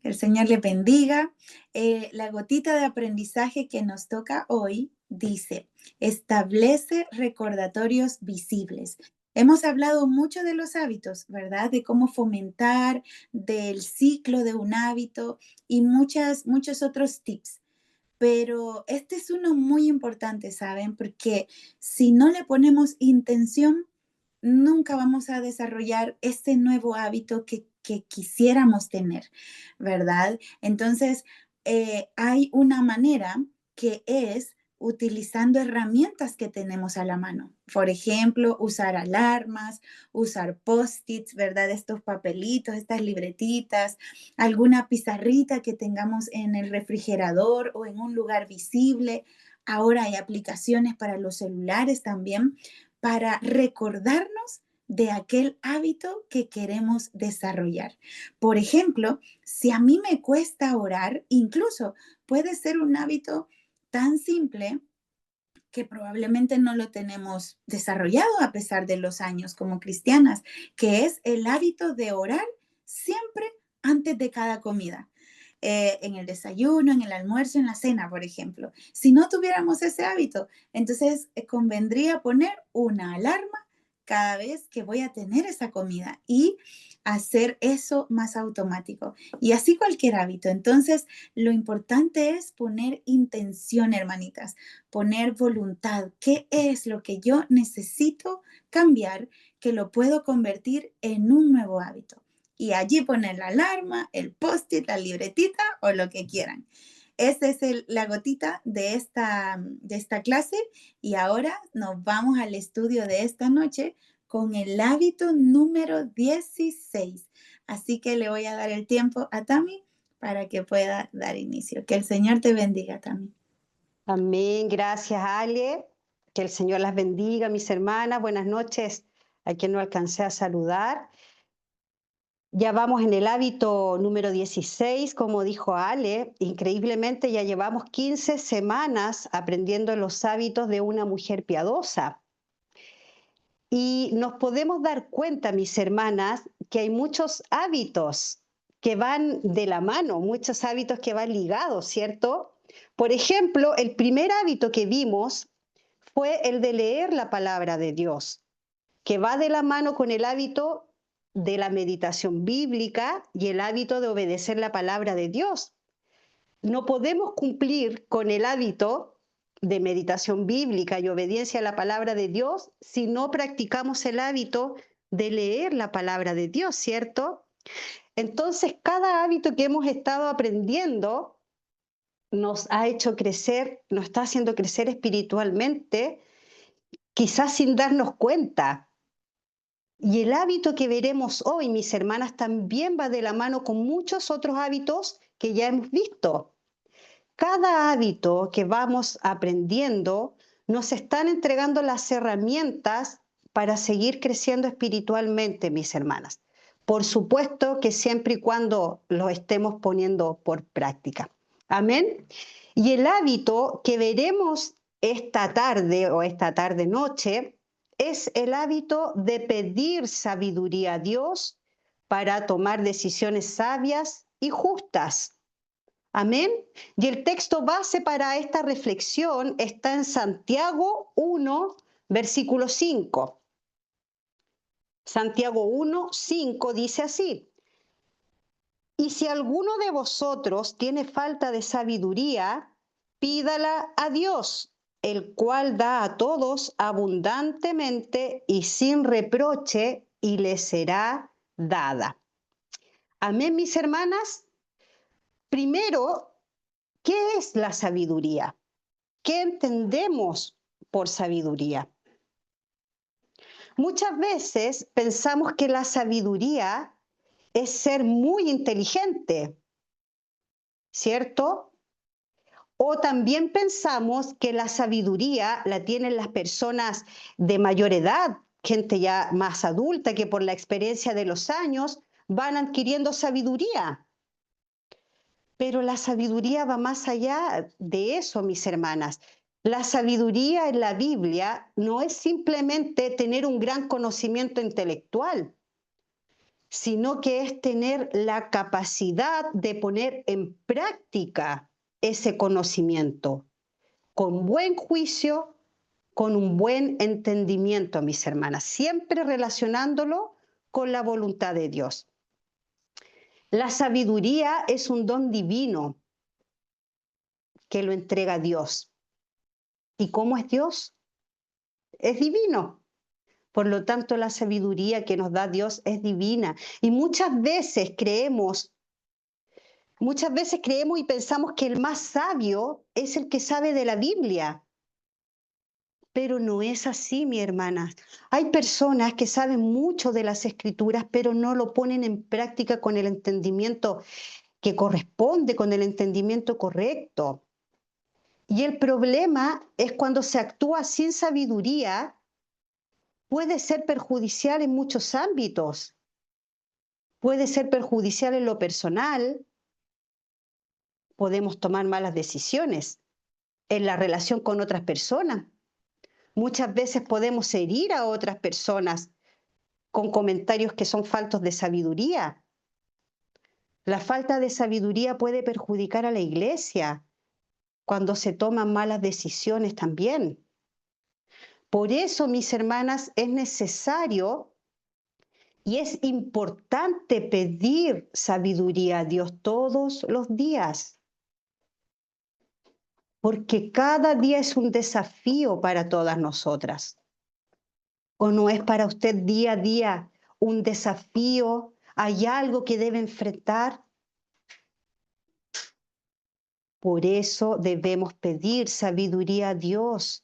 Que el Señor les bendiga. La gotita de aprendizaje que nos toca hoy dice, establece recordatorios visibles. Hemos hablado mucho de los hábitos, ¿verdad? De cómo fomentar, del ciclo de un hábito y muchos otros tips. Pero este es uno muy importante, ¿saben? Porque si no le ponemos intención, nunca vamos a desarrollar ese nuevo hábito que quisiéramos tener, ¿verdad? Entonces, hay una manera que es utilizando herramientas que tenemos a la mano. Por ejemplo, usar alarmas, usar post-its, ¿verdad? Estos papelitos, estas libretitas, alguna pizarrita que tengamos en el refrigerador o en un lugar visible. Ahora hay aplicaciones para los celulares también para recordarnos de aquel hábito que queremos desarrollar. Por ejemplo, si a mí me cuesta orar, incluso puede ser un hábito tan simple que probablemente no lo tenemos desarrollado a pesar de los años como cristianas, que es el hábito de orar siempre antes de cada comida. En el desayuno, en el almuerzo, en la cena, por ejemplo. Si no tuviéramos ese hábito, entonces convendría poner una alarma cada vez que voy a tener esa comida y hacer eso más automático. Y así cualquier hábito. Entonces, lo importante es poner intención, hermanitas, poner voluntad. ¿Qué es lo que yo necesito cambiar que lo puedo convertir en un nuevo hábito? Y allí poner la alarma, el post-it, la libretita o lo que quieran. Esa es la gotita de esta clase y ahora nos vamos al estudio de esta noche con el hábito número 16. Así que le voy a dar el tiempo a Tami para que pueda dar inicio. Que el Señor te bendiga, Tami. Amén, gracias Ale, que el Señor las bendiga, mis hermanas, buenas noches a quien no alcancé a saludar. Ya vamos en el hábito número 16, como dijo Ale, increíblemente ya llevamos 15 semanas aprendiendo los hábitos de una mujer piadosa. Y nos podemos dar cuenta, mis hermanas, que hay muchos hábitos que van de la mano, muchos hábitos que van ligados, ¿cierto? Por ejemplo, el primer hábito que vimos fue el de leer la palabra de Dios, que va de la mano con el hábito de la meditación bíblica y el hábito de obedecer la palabra de Dios. No podemos cumplir con el hábito de meditación bíblica y obediencia a la palabra de Dios si no practicamos el hábito de leer la palabra de Dios, ¿cierto? Entonces, cada hábito que hemos estado aprendiendo nos ha hecho crecer, nos está haciendo crecer espiritualmente, quizás sin darnos cuenta. Y el hábito que veremos hoy, mis hermanas, también va de la mano con muchos otros hábitos que ya hemos visto. Cada hábito que vamos aprendiendo nos están entregando las herramientas para seguir creciendo espiritualmente, mis hermanas. Por supuesto que siempre y cuando lo estemos poniendo por práctica. Amén. Y el hábito que veremos esta tarde o esta tarde-noche es el hábito de pedir sabiduría a Dios para tomar decisiones sabias y justas. Amén. Y el texto base para esta reflexión está en Santiago 1, versículo 5. Santiago 1, 5 dice así: y si alguno de vosotros tiene falta de sabiduría, pídala a Dios, el cual da a todos abundantemente y sin reproche, y le será dada. Amén, mis hermanas. Primero, ¿qué es la sabiduría? ¿Qué entendemos por sabiduría? Muchas veces pensamos que la sabiduría es ser muy inteligente, ¿cierto? O también pensamos que la sabiduría la tienen las personas de mayor edad, gente ya más adulta que por la experiencia de los años van adquiriendo sabiduría. Pero la sabiduría va más allá de eso, mis hermanas. La sabiduría en la Biblia no es simplemente tener un gran conocimiento intelectual. sino que es tener la capacidad de poner en práctica ese conocimiento con buen juicio, con un buen entendimiento, mis hermanas, siempre relacionándolo con la voluntad de Dios. La sabiduría es un don divino que lo entrega Dios. ¿Y cómo es Dios? Es divino. Por lo tanto, la sabiduría que nos da Dios es divina. Y muchas veces creemos y pensamos que el más sabio es el que sabe de la Biblia. Pero no es así, mi hermana. Hay personas que saben mucho de las escrituras, pero no lo ponen en práctica con el entendimiento que corresponde, con el entendimiento correcto. Y el problema es cuando se actúa sin sabiduría, puede ser perjudicial en muchos ámbitos. Puede ser perjudicial en lo personal, podemos tomar malas decisiones en la relación con otras personas. Muchas veces podemos herir a otras personas con comentarios que son faltos de sabiduría. La falta de sabiduría puede perjudicar a la iglesia cuando se toman malas decisiones también. Por eso, mis hermanas, es necesario y es importante pedir sabiduría a Dios todos los días, porque cada día es un desafío para todas nosotras. ¿O no es para usted día a día un desafío? ¿Hay algo que debe enfrentar? Por eso debemos pedir sabiduría a Dios.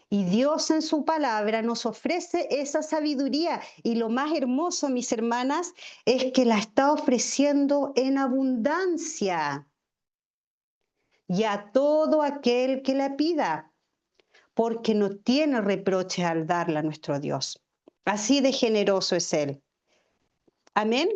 Y Dios en su palabra nos ofrece esa sabiduría. Y lo más hermoso, mis hermanas, es que la está ofreciendo en abundancia. Y a todo aquel que la pida, porque no tiene reproche al darla a nuestro Dios. Así de generoso es Él. Amén.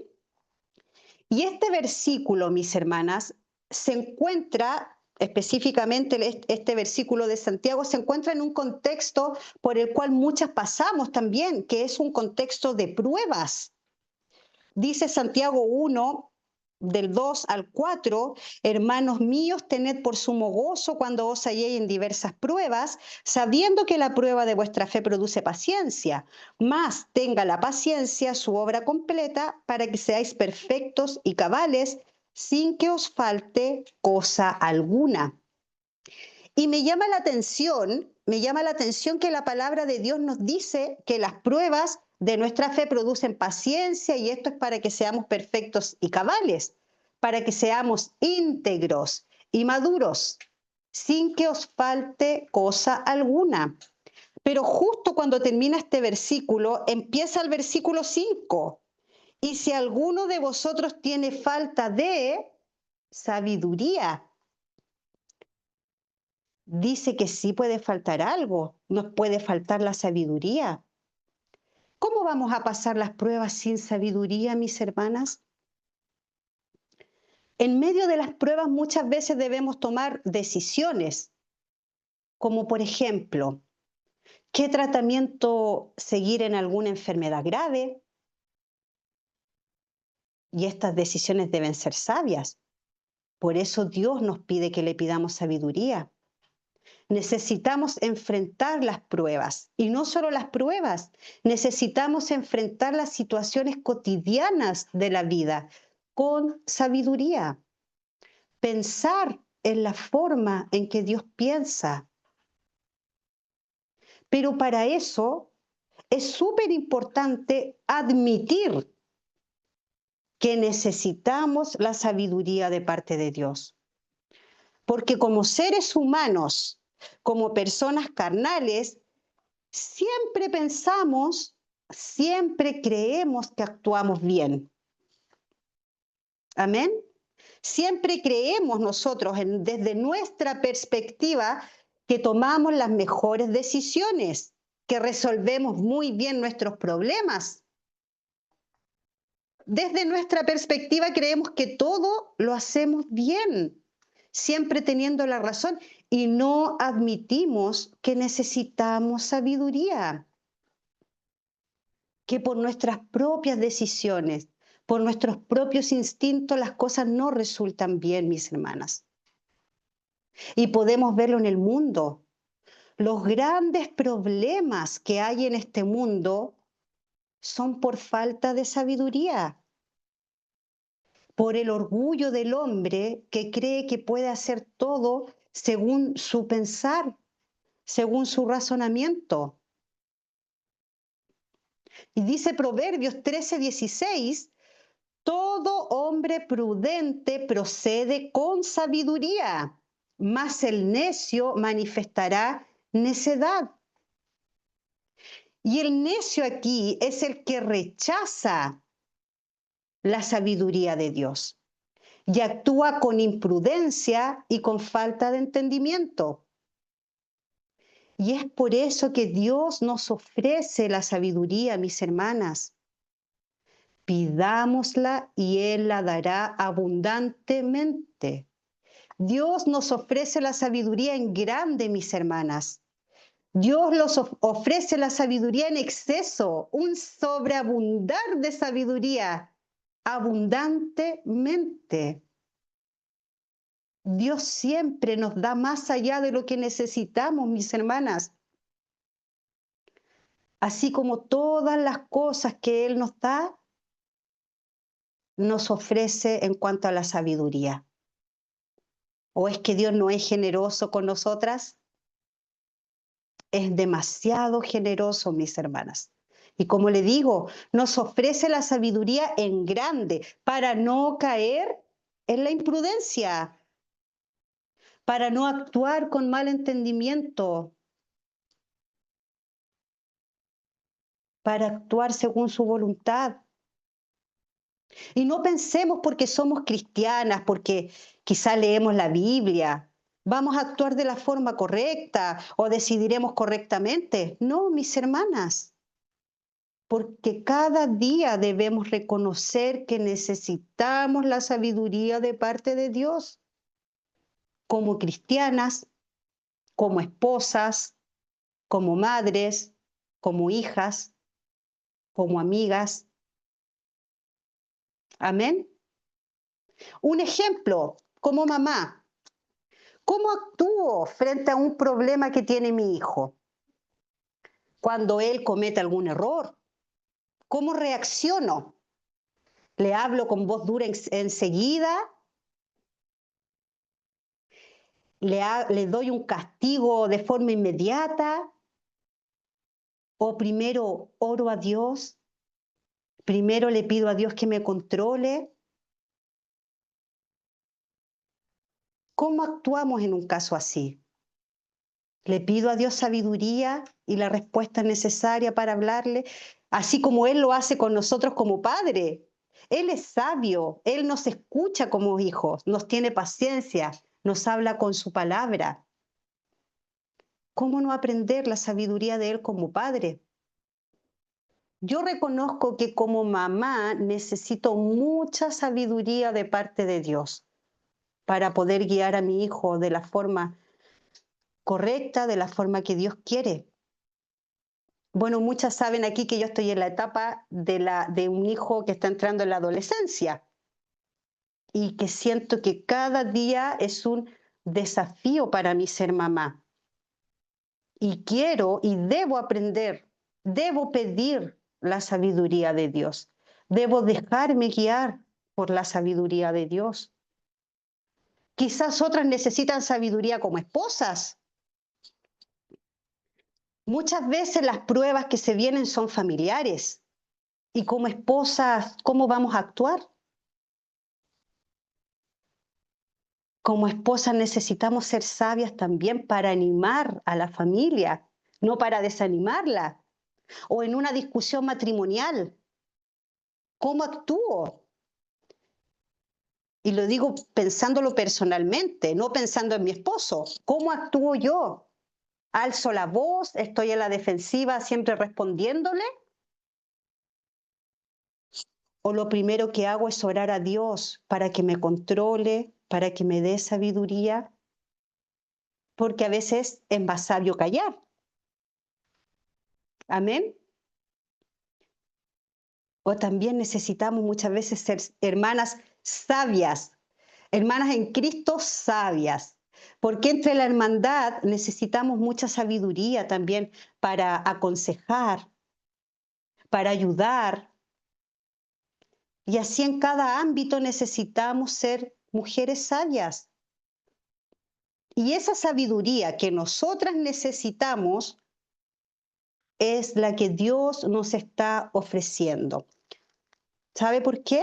Y este versículo, mis hermanas, se encuentra, específicamente este versículo de Santiago, se encuentra en un contexto por el cual muchas pasamos también, que es un contexto de pruebas. Dice Santiago 1, del 2 al 4, hermanos míos, tened por sumo gozo cuando os halléis en diversas pruebas, sabiendo que la prueba de vuestra fe produce paciencia, mas tenga la paciencia su obra completa para que seáis perfectos y cabales, sin que os falte cosa alguna. Y me llama la atención que la palabra de Dios nos dice que las pruebas de nuestra fe producen paciencia y esto es para que seamos perfectos y cabales, para que seamos íntegros y maduros, sin que os falte cosa alguna. Pero justo cuando termina este versículo, empieza el versículo 5. Y si alguno de vosotros tiene falta de sabiduría, dice que sí puede faltar algo, nos puede faltar la sabiduría. ¿Cómo vamos a pasar las pruebas sin sabiduría, mis hermanas? En medio de las pruebas muchas veces debemos tomar decisiones, como por ejemplo, ¿qué tratamiento seguir en alguna enfermedad grave? Y estas decisiones deben ser sabias. Por eso Dios nos pide que le pidamos sabiduría. Necesitamos enfrentar las pruebas y no solo las pruebas, necesitamos enfrentar las situaciones cotidianas de la vida con sabiduría. Pensar en la forma en que Dios piensa. Pero para eso es súper importante admitir que necesitamos la sabiduría de parte de Dios. Porque como seres humanos, como personas carnales, siempre pensamos, siempre creemos que actuamos bien. Amén. Siempre creemos nosotros, desde nuestra perspectiva, que tomamos las mejores decisiones, que resolvemos muy bien nuestros problemas. Desde nuestra perspectiva creemos que todo lo hacemos bien, siempre teniendo la razón, y no admitimos que necesitamos sabiduría. que por nuestras propias decisiones, por nuestros propios instintos, las cosas no resultan bien, mis hermanas. Y podemos verlo en el mundo. Los grandes problemas que hay en este mundo son por falta de sabiduría, por el orgullo del hombre que cree que puede hacer todo según su pensar, según su razonamiento. Y dice Proverbios 13:16, todo hombre prudente procede con sabiduría, mas el necio manifestará necedad. Y el necio aquí es el que rechaza la sabiduría de Dios y actúa con imprudencia y con falta de entendimiento. Y es por eso que Dios nos ofrece la sabiduría, mis hermanas. Pidámosla y Él la dará abundantemente. Dios nos ofrece la sabiduría en grande, mis hermanas. Dios nos ofrece la sabiduría en exceso, un sobreabundar de sabiduría, abundantemente. Dios siempre nos da más allá de lo que necesitamos, mis hermanas. Así como todas las cosas que Él nos da, nos ofrece en cuanto a la sabiduría. ¿O es que Dios no es generoso con nosotras? Es demasiado generoso, mis hermanas. Y como le digo, nos ofrece la sabiduría en grande para no caer en la imprudencia, para no actuar con mal entendimiento, para actuar según su voluntad. Y no pensemos porque somos cristianas, porque quizá leemos la Biblia, vamos a actuar de la forma correcta o decidiremos correctamente. No, mis hermanas, porque cada día debemos reconocer que necesitamos la sabiduría de parte de Dios, como cristianas, como esposas, como madres, como hijas, como amigas. Amén. Un ejemplo, como mamá. ¿Cómo actúo frente a un problema que tiene mi hijo? Cuando él comete algún error, ¿cómo reacciono? ¿Le hablo con voz dura enseguida? ¿Le doy un castigo de forma inmediata? ¿O primero oro a Dios? ¿Primero le pido a Dios que me controle? ¿Cómo actuamos en un caso así? ¿Le pido a Dios sabiduría y la respuesta necesaria para hablarle? Así como Él lo hace con nosotros como Padre. Él es sabio, Él nos escucha como hijos, nos tiene paciencia, nos habla con su palabra. ¿Cómo no aprender la sabiduría de Él como Padre? Yo reconozco que como mamá necesito mucha sabiduría de parte de Dios para poder guiar a mi hijo de la forma correcta, de la forma que Dios quiere. Bueno, muchas saben aquí que yo estoy en la etapa de un hijo que está entrando en la adolescencia y que siento que cada día es un desafío para mí ser mamá. Y quiero y debo aprender, debo pedir la sabiduría de Dios, debo dejarme guiar por la sabiduría de Dios. Quizás otras necesitan sabiduría como esposas. Muchas veces las pruebas que se vienen son familiares. Y como esposas, ¿cómo vamos a actuar? Como esposas necesitamos ser sabias también para animar a la familia, no para desanimarla. O en una discusión matrimonial, ¿cómo actúo? Y lo digo pensándolo personalmente, no pensando en mi esposo. ¿Cómo actúo yo? ¿Alzo la voz? ¿Estoy en la defensiva siempre respondiéndole? ¿O lo primero que hago es orar a Dios para que me controle, para que me dé sabiduría? Porque a veces es más sabio callar. Amén. O también necesitamos muchas veces ser hermanas sabias, hermanas en Cristo sabias. Porque entre la hermandad necesitamos mucha sabiduría también para aconsejar, para ayudar. Y así en cada ámbito necesitamos ser mujeres sabias. Y esa sabiduría que nosotras necesitamos es la que Dios nos está ofreciendo. ¿Sabe por qué?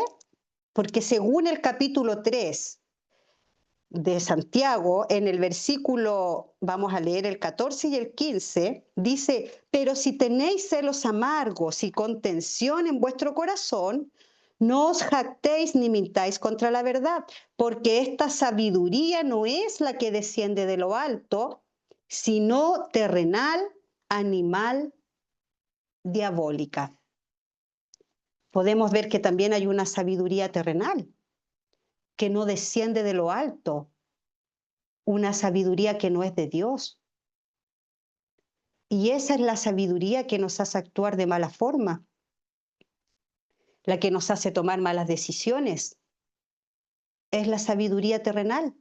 Porque según el capítulo 3 de Santiago, en el versículo, vamos a leer el 14 y el 15, dice, pero si tenéis celos amargos y contención en vuestro corazón, no os jactéis ni mintáis contra la verdad, porque esta sabiduría no es la que desciende de lo alto, sino terrenal, animal, diabólica. Podemos ver que también hay una sabiduría terrenal que no desciende de lo alto, una sabiduría que no es de Dios. Y esa es la sabiduría que nos hace actuar de mala forma, la que nos hace tomar malas decisiones. Es la sabiduría terrenal.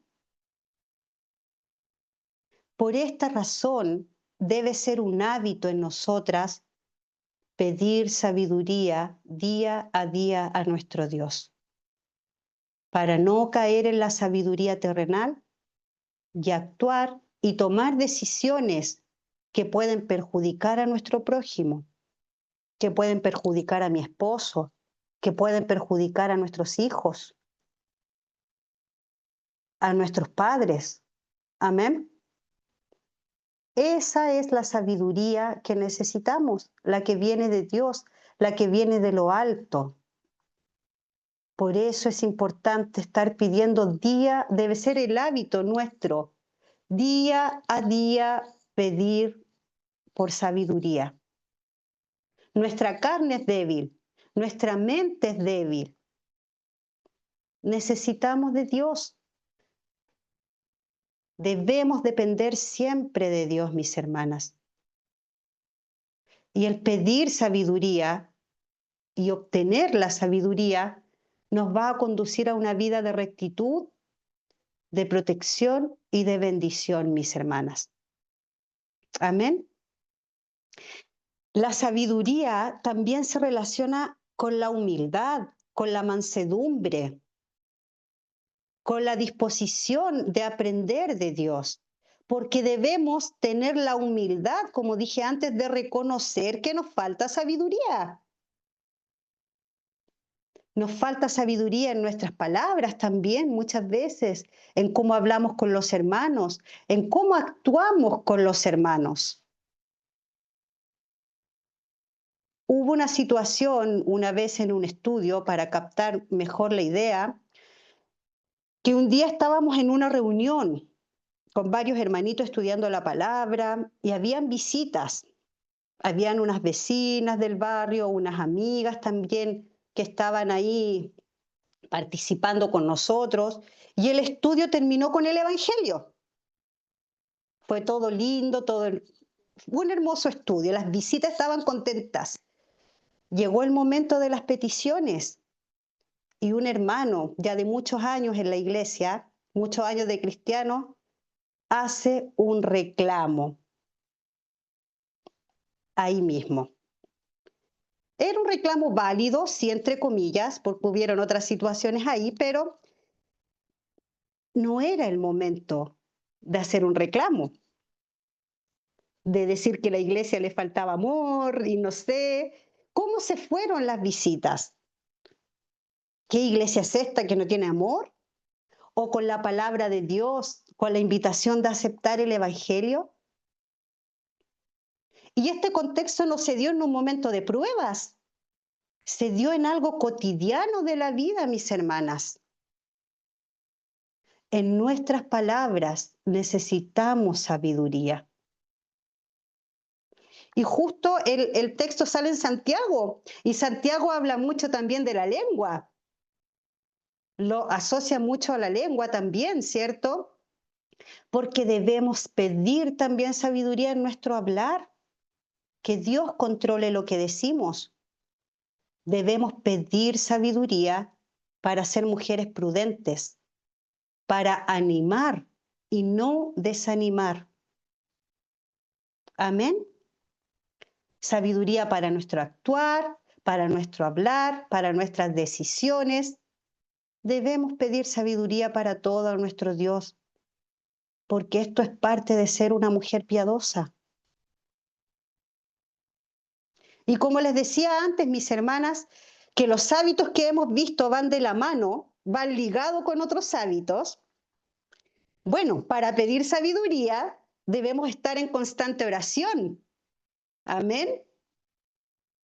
Por esta razón debe ser un hábito en nosotras pedir sabiduría día a día a nuestro Dios, para no caer en la sabiduría terrenal y actuar y tomar decisiones que pueden perjudicar a nuestro prójimo, que pueden perjudicar a mi esposo, que pueden perjudicar a nuestros hijos, a nuestros padres. Amén. Esa es la sabiduría que necesitamos, la que viene de Dios, la que viene de lo alto. Por eso es importante estar pidiendo debe ser el hábito nuestro, día a día pedir por sabiduría. Nuestra carne es débil, nuestra mente es débil. Necesitamos de Dios. Debemos depender siempre de Dios, mis hermanas. Y el pedir sabiduría y obtener la sabiduría nos va a conducir a una vida de rectitud, de protección y de bendición, mis hermanas. Amén. La sabiduría también se relaciona con la humildad, con la mansedumbre, con la disposición de aprender de Dios, porque debemos tener la humildad, como dije antes, de reconocer que nos falta sabiduría. Nos falta sabiduría en nuestras palabras también, muchas veces, en cómo hablamos con los hermanos, en cómo actuamos con los hermanos. Hubo una situación una vez en un estudio, para captar mejor la idea, que un día estábamos en una reunión con varios hermanitos estudiando la palabra y habían visitas. Habían unas vecinas del barrio, unas amigas también que estaban ahí participando con nosotros, y el estudio terminó con el Evangelio. Fue todo lindo, un hermoso estudio, las visitas estaban contentas. Llegó el momento de las peticiones y un hermano ya de muchos años en la iglesia, muchos años de cristiano, hace un reclamo ahí mismo. Era un reclamo válido, sí, entre comillas, porque hubieron otras situaciones ahí, pero no era el momento de hacer un reclamo, de decir que a la iglesia le faltaba amor y no sé. ¿Cómo se fueron las visitas? ¿Qué iglesia es esta que no tiene amor? ¿O con la palabra de Dios, con la invitación de aceptar el Evangelio? Y este contexto no se dio en un momento de pruebas, se dio en algo cotidiano de la vida, mis hermanas. En nuestras palabras necesitamos sabiduría. Y justo el texto sale en Santiago, y Santiago habla mucho también de la lengua. Lo asocia mucho a la lengua también, ¿cierto? Porque debemos pedir también sabiduría en nuestro hablar, que Dios controle lo que decimos. Debemos pedir sabiduría para ser mujeres prudentes, para animar y no desanimar. Amén. Sabiduría para nuestro actuar, para nuestro hablar, para nuestras decisiones. Debemos pedir sabiduría para todo a nuestro Dios, porque esto es parte de ser una mujer piadosa. Y como les decía antes, mis hermanas, que los hábitos que hemos visto van de la mano, van ligados con otros hábitos. Bueno, para pedir sabiduría debemos estar en constante oración. Amén.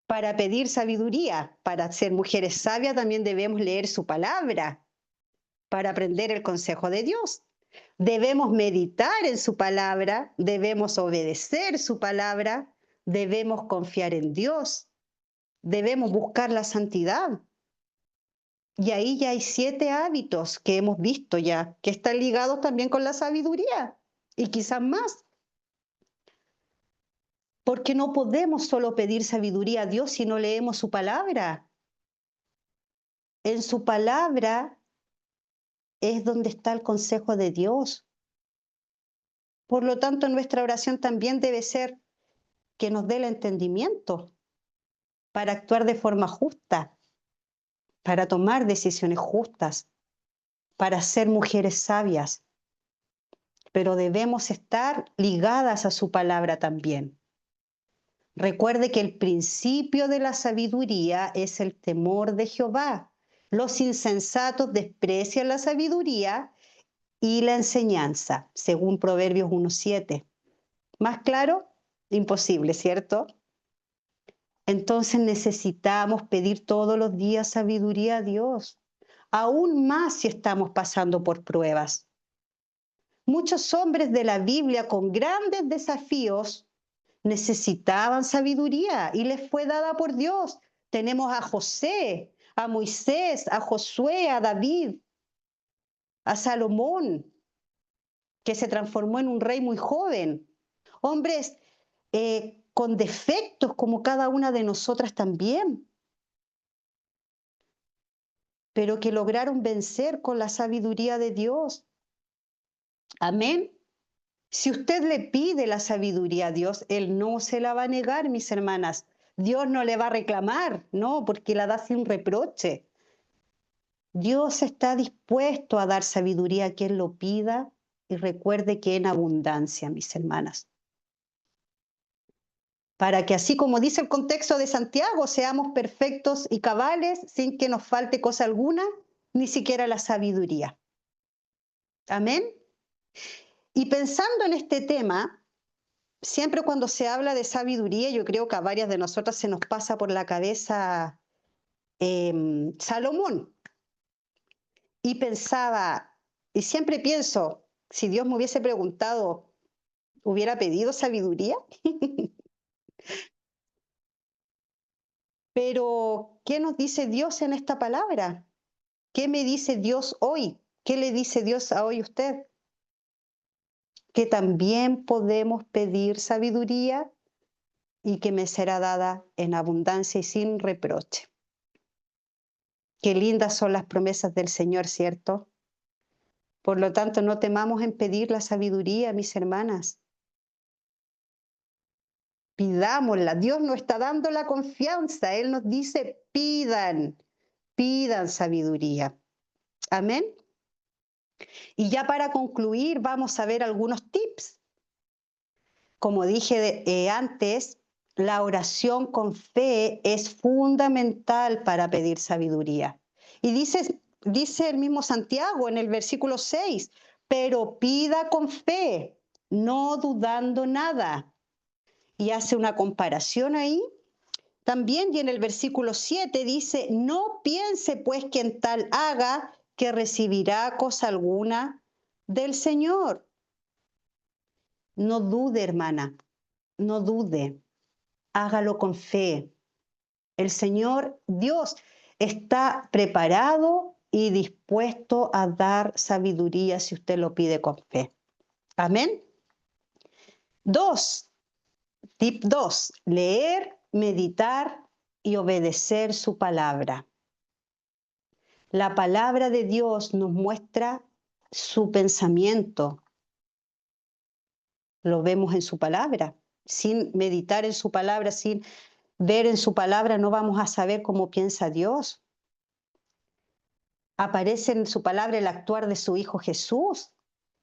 Para pedir sabiduría, para ser mujeres sabias también debemos leer su palabra, para aprender el consejo de Dios. Debemos meditar en su palabra, debemos obedecer su palabra, debemos confiar en Dios, debemos buscar la santidad. Y ahí ya hay 7 hábitos que hemos visto ya, que están ligados también con la sabiduría y quizás más. Porque no podemos solo pedir sabiduría a Dios si no leemos su palabra. En su palabra es donde está el consejo de Dios. Por lo tanto, nuestra oración también debe ser que nos dé el entendimiento para actuar de forma justa, para tomar decisiones justas, para ser mujeres sabias. Pero debemos estar ligadas a su palabra también. Recuerde que el principio de la sabiduría es el temor de Jehová. Los insensatos desprecian la sabiduría y la enseñanza, según Proverbios 1:7. ¿Más claro? Imposible, ¿cierto? Entonces necesitamos pedir todos los días sabiduría a Dios, aún más si estamos pasando por pruebas. Muchos hombres de la Biblia con grandes desafíos necesitaban sabiduría y les fue dada por Dios. Tenemos a José, a Moisés, a Josué, a David, a Salomón, que se transformó en un rey muy joven. Hombres con defectos como cada una de nosotras también, pero que lograron vencer con la sabiduría de Dios. Amén. Si usted le pide la sabiduría a Dios, Él no se la va a negar, mis hermanas. Dios no le va a reclamar, no, porque la da sin reproche. Dios está dispuesto a dar sabiduría a quien lo pida y recuerde que en abundancia, mis hermanas. Para que así como dice el contexto de Santiago, seamos perfectos y cabales sin que nos falte cosa alguna, ni siquiera la sabiduría. Amén. Y pensando en este tema, siempre cuando se habla de sabiduría, yo creo que a varias de nosotras se nos pasa por la cabeza Salomón. Y pensaba, y siempre pienso, si Dios me hubiese preguntado, ¿hubiera pedido sabiduría? Pero, ¿qué nos dice Dios en esta palabra? ¿Qué me dice Dios hoy? ¿Qué le dice Dios a hoy usted? Que también podemos pedir sabiduría y que me será dada en abundancia y sin reproche. Qué lindas son las promesas del Señor, ¿cierto? Por lo tanto, no temamos en pedir la sabiduría, mis hermanas. Pidámosla. Dios nos está dando la confianza. Él nos dice, pidan sabiduría. Amén. Y ya para concluir, vamos a ver algunos tips. Como dije antes, la oración con fe es fundamental para pedir sabiduría. Y dice el mismo Santiago en el versículo 6, pero pida con fe, no dudando nada. Y hace una comparación ahí. También, y en el versículo 7 dice, no piense pues quien tal haga que recibirá cosa alguna del Señor. No dude, hermana, no dude, hágalo con fe. El Señor Dios está preparado y dispuesto a dar sabiduría si usted lo pide con fe. Amén. Tip 2, leer, meditar y obedecer su palabra. La palabra de Dios nos muestra su pensamiento. Lo vemos en su palabra. Sin meditar en su palabra, sin ver en su palabra, no vamos a saber cómo piensa Dios. Aparece en su palabra el actuar de su Hijo Jesús,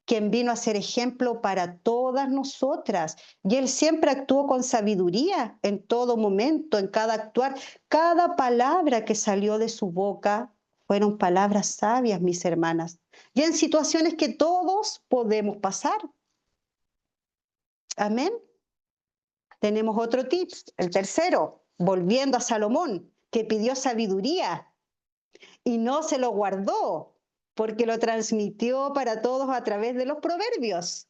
quien vino a ser ejemplo para todas nosotras. Y Él siempre actuó con sabiduría en todo momento, en cada actuar. Cada palabra que salió de su boca fueron palabras sabias, mis hermanas. Y en situaciones que todos podemos pasar. Amén. Tenemos otro tip, el tercero, volviendo a Salomón, que pidió sabiduría y no se lo guardó, porque lo transmitió para todos a través de los proverbios.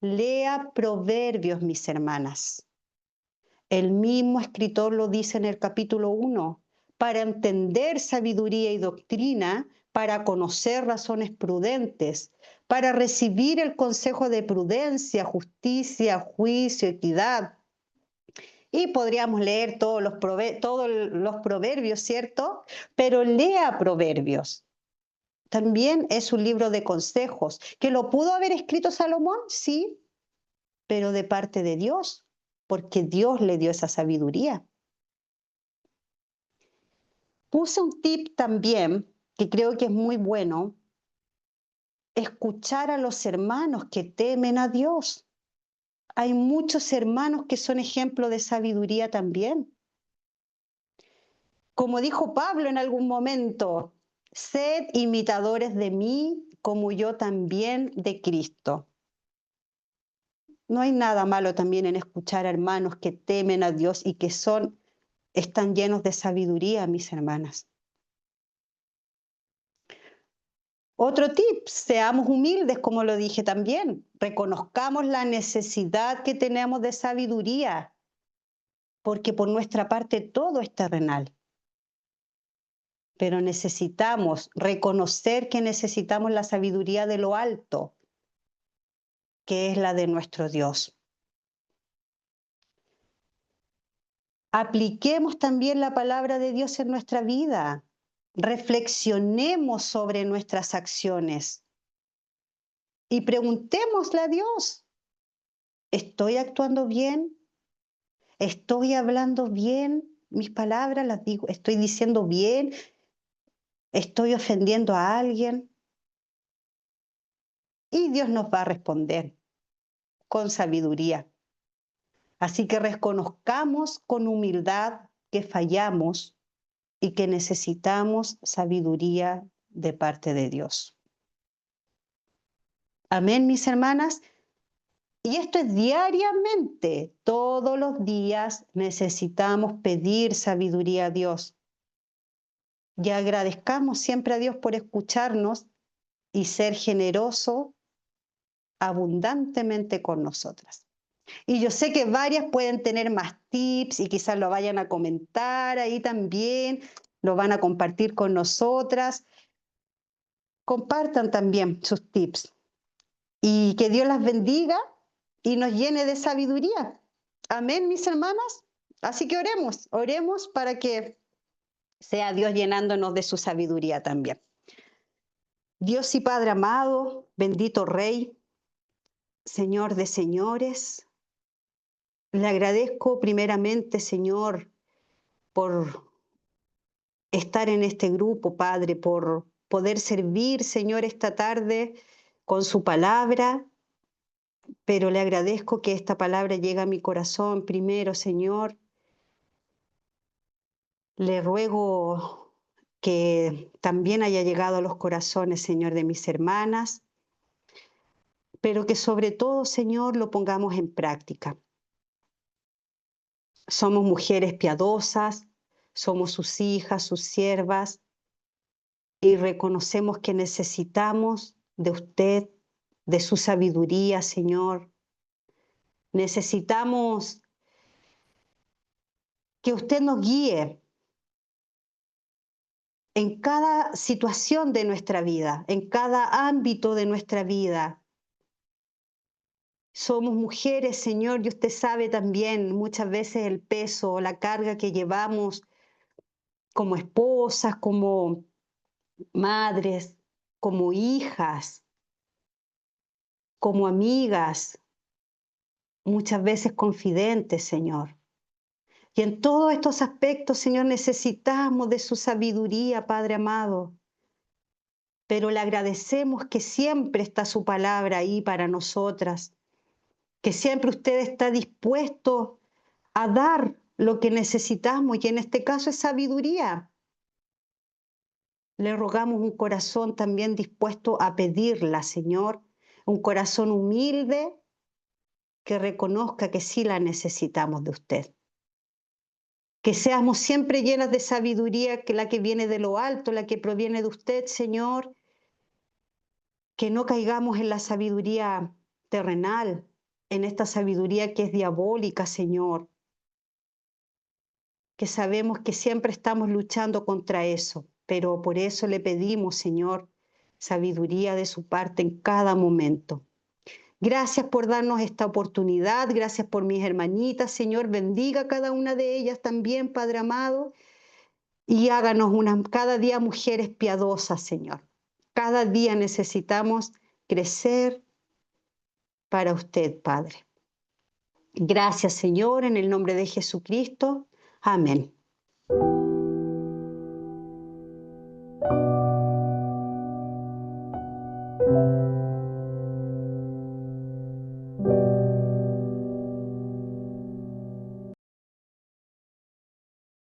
Lea proverbios, mis hermanas. El mismo escritor lo dice en el capítulo 1, para entender sabiduría y doctrina, para conocer razones prudentes, para recibir el consejo de prudencia, justicia, juicio, equidad. Y podríamos leer todos los proverbios, ¿cierto? Pero lea proverbios. También es un libro de consejos, que lo pudo haber escrito Salomón, sí, pero de parte de Dios, porque Dios le dio esa sabiduría. Puse un tip también, que creo que es muy bueno, escuchar a los hermanos que temen a Dios. Hay muchos hermanos que son ejemplo de sabiduría también. Como dijo Pablo en algún momento, sed imitadores de mí como yo también de Cristo. No hay nada malo también en escuchar a hermanos que temen a Dios y que están llenos de sabiduría, mis hermanas. Otro tip, seamos humildes, como lo dije también. Reconozcamos la necesidad que tenemos de sabiduría, porque por nuestra parte todo es terrenal. Pero necesitamos reconocer que necesitamos la sabiduría de lo alto, que es la de nuestro Dios. Apliquemos también la palabra de Dios en nuestra vida. Reflexionemos sobre nuestras acciones y preguntémosle a Dios, ¿estoy actuando bien? ¿Estoy hablando bien? Mis palabras las digo, ¿estoy diciendo bien? ¿Estoy ofendiendo a alguien? Y Dios nos va a responder con sabiduría. Así que reconozcamos con humildad que fallamos y que necesitamos sabiduría de parte de Dios. Amén, mis hermanas. Y esto es diariamente, todos los días necesitamos pedir sabiduría a Dios. Y agradezcamos siempre a Dios por escucharnos y ser generoso abundantemente con nosotras. Y yo sé que varias pueden tener más tips y quizás lo vayan a comentar ahí también, lo van a compartir con nosotras. Compartan también sus tips y que Dios las bendiga y nos llene de sabiduría. Amén, mis hermanas. Así que oremos para que sea Dios llenándonos de su sabiduría también. Dios y Padre amado, bendito Rey, Señor de señores, le agradezco primeramente, Señor, por estar en este grupo, Padre, por poder servir, Señor, esta tarde con su palabra, pero le agradezco que esta palabra llegue a mi corazón primero, Señor. Le ruego que también haya llegado a los corazones, Señor, de mis hermanas, pero que sobre todo, Señor, lo pongamos en práctica. Somos mujeres piadosas, somos sus hijas, sus siervas, y reconocemos que necesitamos de usted, de su sabiduría, Señor. Necesitamos que usted nos guíe en cada situación de nuestra vida, en cada ámbito de nuestra vida. Somos mujeres, Señor, y usted sabe también muchas veces el peso, la carga que llevamos como esposas, como madres, como hijas, como amigas, muchas veces confidentes, Señor. Y en todos estos aspectos, Señor, necesitamos de su sabiduría, Padre amado. Pero le agradecemos que siempre está su palabra ahí para nosotras, que siempre usted está dispuesto a dar lo que necesitamos, y en este caso es sabiduría. Le rogamos un corazón también dispuesto a pedirla, Señor, un corazón humilde que reconozca que sí la necesitamos de usted. Que seamos siempre llenas de sabiduría, que la que viene de lo alto, la que proviene de usted, Señor. Que no caigamos en la sabiduría terrenal, en esta sabiduría que es diabólica, Señor. Que sabemos que siempre estamos luchando contra eso, pero por eso le pedimos, Señor, sabiduría de su parte en cada momento. Gracias por darnos esta oportunidad, gracias por mis hermanitas, Señor, bendiga a cada una de ellas también, Padre amado, y háganos cada día mujeres piadosas, Señor. Cada día necesitamos crecer para usted, Padre. Gracias, Señor, en el nombre de Jesucristo. Amén.